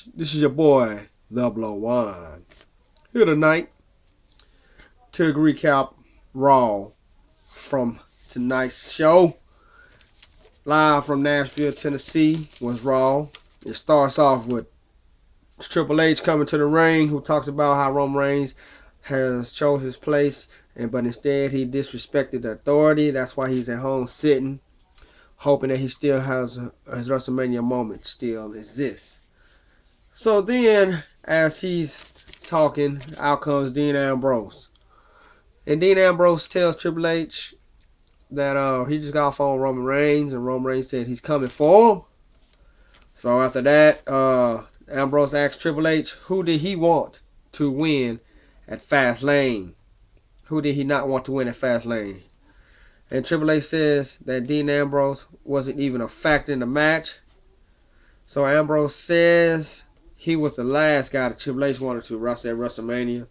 This is your boy, The Blow One. Here tonight to recap Raw from tonight's show. Live from Nashville, Tennessee was Raw. It starts off with Triple H coming to the ring, who talks about how Roman Reigns has chose his place, but instead he disrespected the authority. That's why he's at home sitting, hoping that he still has his WrestleMania moment still exists. So then, as he's talking, out comes Dean Ambrose. And Dean Ambrose tells Triple H that he just got off on Roman Reigns, and Roman Reigns said he's coming for him. So after that, Ambrose asked Triple H who did he want to win at Fastlane. Who did he not want to win at Fastlane? And Triple H says that Dean Ambrose wasn't even a factor in the match. So Ambrose says he was the last guy that Triple H wanted to wrestle at WrestleMania.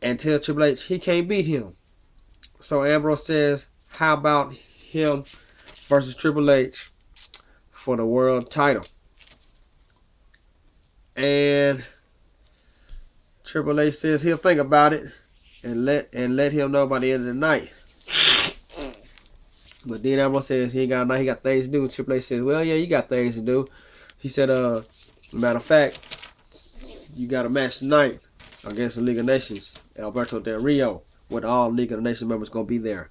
And tell Triple H he can't beat him. So Ambrose says, how about him versus Triple H for the world title? And Triple H says he'll think about it and let him know by the end of the night. But Dean Ambrose says he got things to do. Triple H says, well, yeah, you got things to do. He said, matter of fact, you got a match tonight against the League of Nations, Alberto Del Rio, with all League of Nations members going to be there.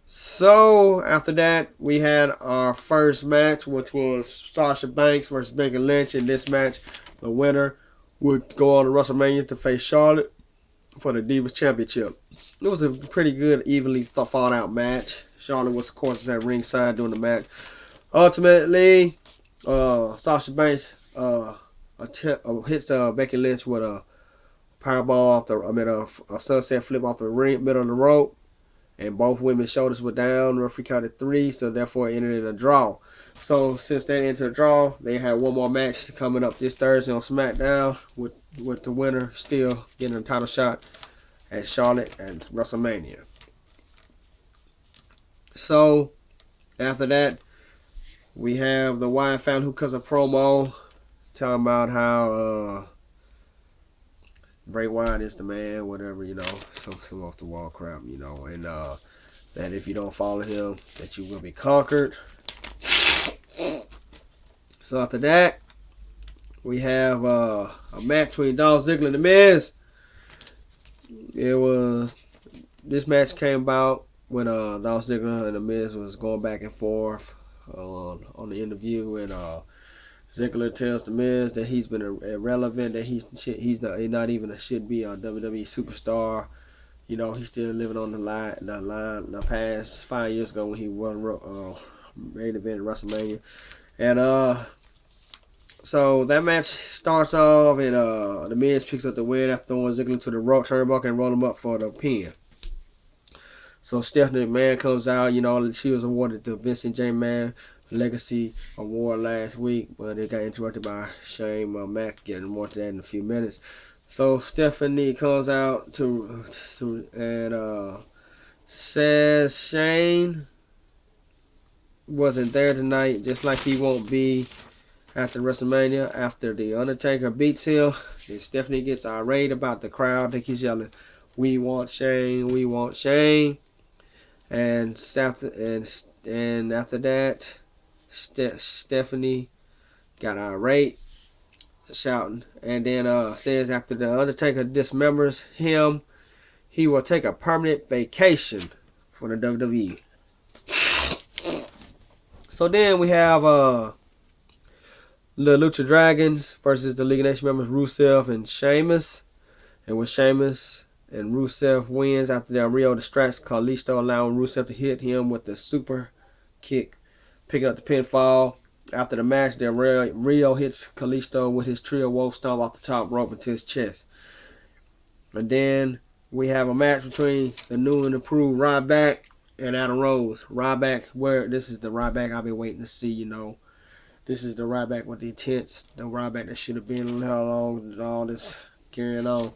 So, after that, we had our first match, which was Sasha Banks versus Becky Lynch. In this match, the winner would go on to WrestleMania to face Charlotte for the Divas Championship. It was a pretty good, evenly fought out match. Charlotte was, of course, at ringside during the match. Ultimately, Sasha Banks hits Becky Lynch with a powerball a sunset flip off the middle of the rope, and both women's shoulders were down. Referee counted 3, so therefore it ended in a draw. So since they entered a draw, they had one more match coming up this Thursday on SmackDown with the winner still getting a title shot at Charlotte and WrestleMania. So after that, we have the Wyatt family who cuts a promo talking about how Bray Wyatt is the man, whatever, some off the wall crap, and that if you don't follow him, that you will be conquered. So after that, we have a match between Dolph Ziggler and The Miz. This match came about when Dolph Ziggler and The Miz was going back and forth on the interview, and Ziggler tells The Miz that he's been irrelevant, that he's not even should be a WWE superstar. He's still living on the past 5 years ago when he won main event at WrestleMania. And so that match starts off, and The Miz picks up the win after throwing Ziggler to the turnbuckle and roll him up for the pin. So Stephanie McMahon comes out. She was awarded the Vincent J. Mann Legacy Award last week, but it got interrupted by Shane Mack getting more to that in a few minutes. So Stephanie comes out and says Shane wasn't there tonight, just like he won't be after WrestleMania after the Undertaker beats him. And Stephanie gets irate about the crowd. They keep yelling, "We want Shane, we want Shane." And after that, Stephanie got irate, shouting, and then says after the Undertaker dismembers him, he will take a permanent vacation for the WWE. So then we have the Lucha Dragons versus the League of Nations members Rusev and Sheamus. And with Sheamus and Rusev wins after Del Rio distracts Kalisto, allowing Rusev to hit him with the super kick, picking up the pinfall. After the match, Del Rio hits Kalisto with his trio wolf stomp off the top rope into his chest. And then we have a match between the new and improved Ryback and Adam Rose. This is the Ryback I've been waiting to see, This is the Ryback with the intense, the Ryback that should have been all this carrying on.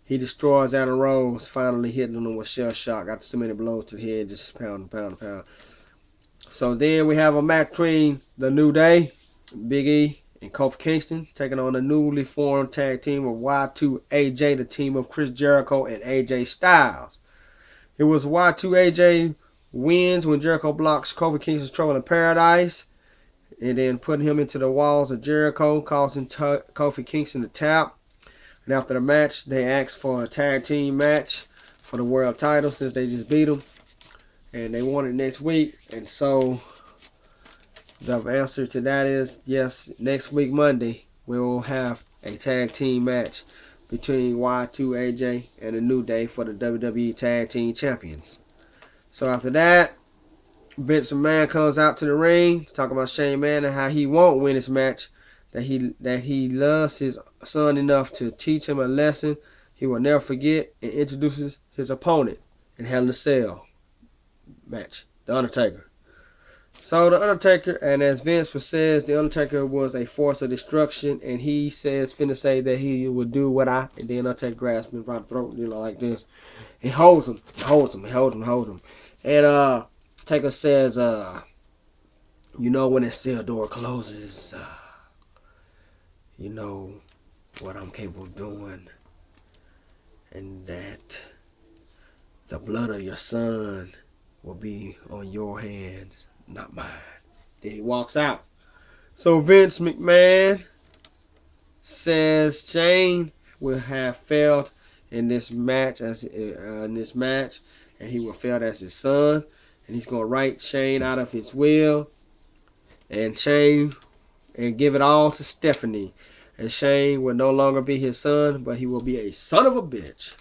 He destroys Adam Rose, finally hitting him with shell shock. Got so many blows to the head, just pound. So then we have a match between the New Day Big E and Kofi Kingston taking on the newly formed tag team of Y2AJ, the team of Chris Jericho and AJ Styles. It was Y2AJ wins when Jericho blocks Kofi Kingston's trouble in paradise and then putting him into the walls of Jericho, causing Kofi Kingston to tap. And after the match, they asked for a tag team match for the world title since they just beat them. And they want it next week. And so the answer to that is yes, next week, Monday, we will have a tag team match between Y2AJ and the New Day for the WWE Tag Team Champions. So after that, Vince McMahon comes out to the ring to talk about Shane McMahon and how he won't win this match, that he loves his son enough to teach him a lesson he will never forget, and introduces his opponent in Hell in a Cell match, The Undertaker. So The Undertaker, and as Vince says, The Undertaker was a force of destruction, and he says, finna say that he would do what and then Undertaker grabs him by the throat, like this. He holds him. And Taker says, you know when that cell door closes, you know what I'm capable of doing, and that the blood of your son will be on your hands, not mine. Then he walks out. So Vince McMahon says Shane will have failed in this match and he will fail as his son, and he's gonna write Shane out of his will, and give it all to Stephanie, and Shane will no longer be his son, but he will be a son of a bitch.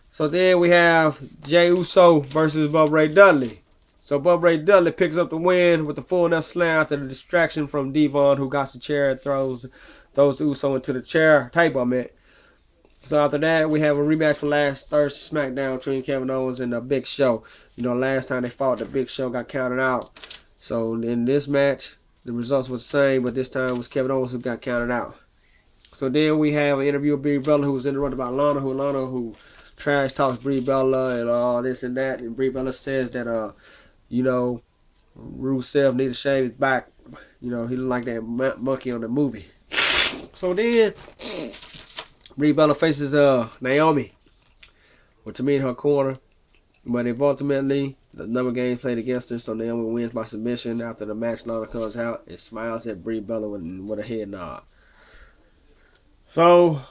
So then we have Jey Uso versus Bubba Ray Dudley. So Bubba Ray Dudley picks up the win with the full enough slam after the distraction from Devon, who got the chair and throws Uso into the table, I meant. So after that, we have a rematch from last Thursday SmackDown between Kevin Owens and the Big Show. You know, last time they fought, the Big Show got counted out. So in this match, the results were the same, but this time it was Kevin Owens who got counted out. So then we have an interview with Brie Bella, who was interrupted by Lana, who trash talks Brie Bella and all this and that. And Brie Bella says that, Rusev need to shave his back. You know, he looked like that monkey on the movie. So then Brie Bella faces Naomi with Tamina in her corner. But if ultimately the number games played against her, so Naomi wins by submission. After the match, Lana comes out and smiles at Brie Bella with a head nod. So,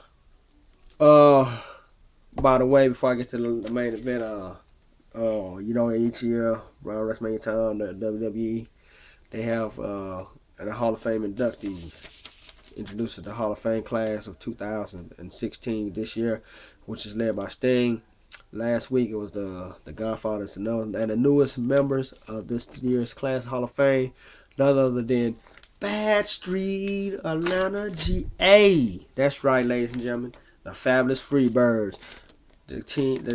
by the way, before I get to the main event, each year around WrestleMania time, the WWE, they have the Hall of Fame inductees introduces the Hall of Fame class of 2016 this year, which is led by Sting. Last week it was the Godfathers, and the newest members of this year's class Hall of Fame, none other than Bad Street Atlanta GA. That's right, ladies and gentlemen, the Fabulous Freebirds. The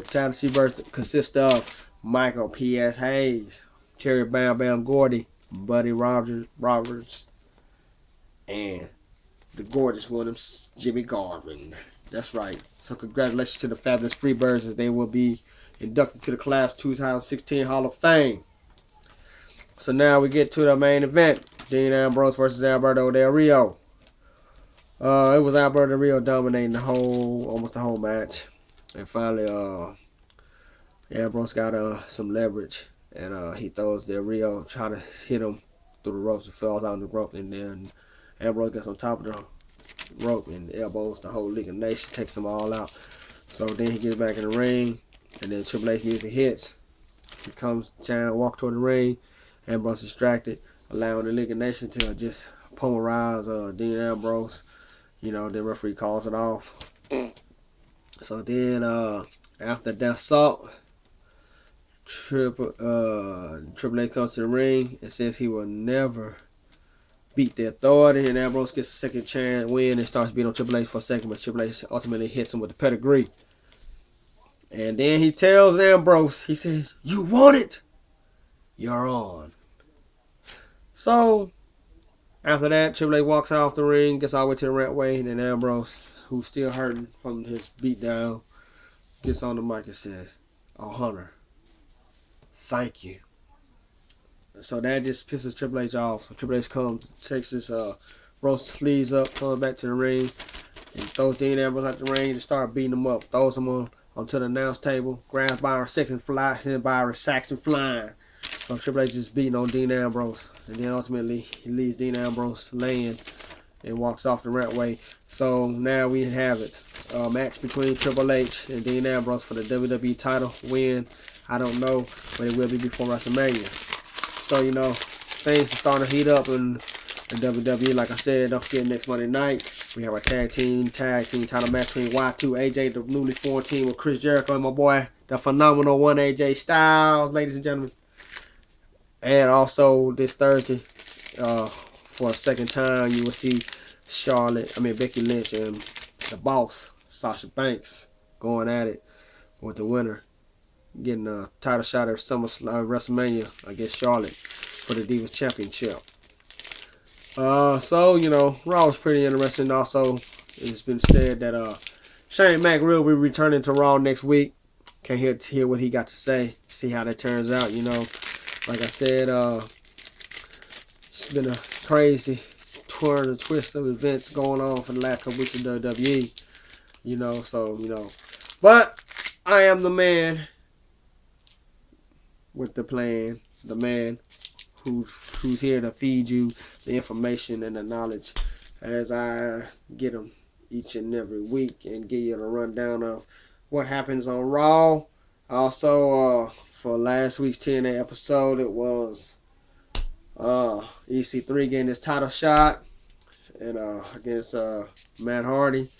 Fabulous Freebirds consist of Michael P.S. Hayes, Terry Bam Bam Gordy, Buddy Roberts, and the gorgeous one, Jimmy Garvin. That's right. So congratulations to the Fabulous Freebirds, as they will be inducted to the Class 2016 Hall of Fame. So now we get to the main event. Dean Ambrose versus Alberto Del Rio. It was Alberto Del Rio dominating almost the whole match. And finally, Ambrose got some leverage. And he throws Del Rio, try to hit him through the ropes. He falls out on the rope. And then Ambrose gets on top of the rope and elbows the whole League of Nations, takes them all out. So then he gets back in the ring, and then Triple H music hits. He comes down, walk toward the ring. Ambrose distracted, allowing the League of Nations to just pulverize Dean Ambrose. You know, the referee calls it off. So then after that assault, Triple H comes to the ring and says he will never beat the Authority, and Ambrose gets a second chance win and starts beating on Triple H for a second, but Triple H ultimately hits him with the pedigree. And then he tells Ambrose, he says, "You want it? You're on." So after that, Triple H walks off the ring, gets all the way to the rampway, and then Ambrose, who's still hurting from his beatdown, gets on the mic and says, "Oh, Hunter, thank you. So that just pisses Triple H off. So Triple H comes, takes his roast sleeves up, comes back to the ring, and throws Dean Ambrose out the ring and start beating him up. Throws him onto the announce table, grabs Byron Saxton, flies in Byron Saxton flying. So Triple H is beating on Dean Ambrose. And then ultimately he leaves Dean Ambrose laying and walks off the rampway. So now we have it. A match between Triple H and Dean Ambrose for the WWE title win. I don't know, but it will be before WrestleMania. So, you know, things are starting to heat up in WWE. Like I said, don't forget next Monday night, we have our tag team title match between Y2, AJ, the newly formed team with Chris Jericho and my boy, the phenomenal one, AJ Styles, ladies and gentlemen. And also this Thursday, for a second time, you will see Becky Lynch and the boss, Sasha Banks, going at it with the winner, getting a title shot at WrestleMania against Charlotte for the Divas Championship. So, you know, Raw was pretty interesting. Also, it's been said that Shane McMahon will be returning to Raw next week. Can't hear what he got to say, see how that turns out, you know. Like I said, it's been a crazy turn and twist of events going on for the last couple weeks in WWE. You know, so, you know. But I am the man with the plan. The man who's here to feed you the information and the knowledge as I get them each and every week and give you the rundown of what happens on Raw. Also, for last week's TNA episode, it was EC3 getting his title shot and against Matt Hardy,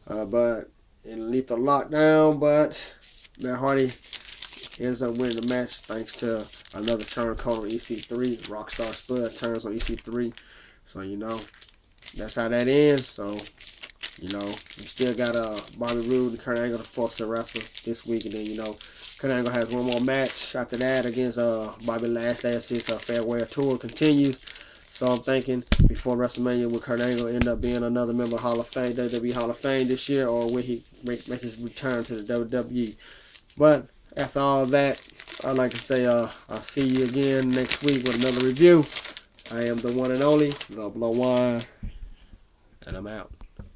but in lethal lockdown. But Matt Hardy ends up winning the match thanks to another turncoat on EC3. Rockstar Spud turns on EC3, so you know that's how that ends. So you know we still got Bobby Roode and Kurt Angle to force to wrestle this week, and then you know Kurt Angle has one more match after that against Bobby Lashley as his farewell tour continues. So I'm thinking before WrestleMania, will Kurt Angle end up being another member of Hall of Fame, WWE Hall of Fame this year, or will he make his return to the WWE? But after all that, I'd like to say I'll see you again next week with another review. I am the one and only, The Blow Wine, and I'm out.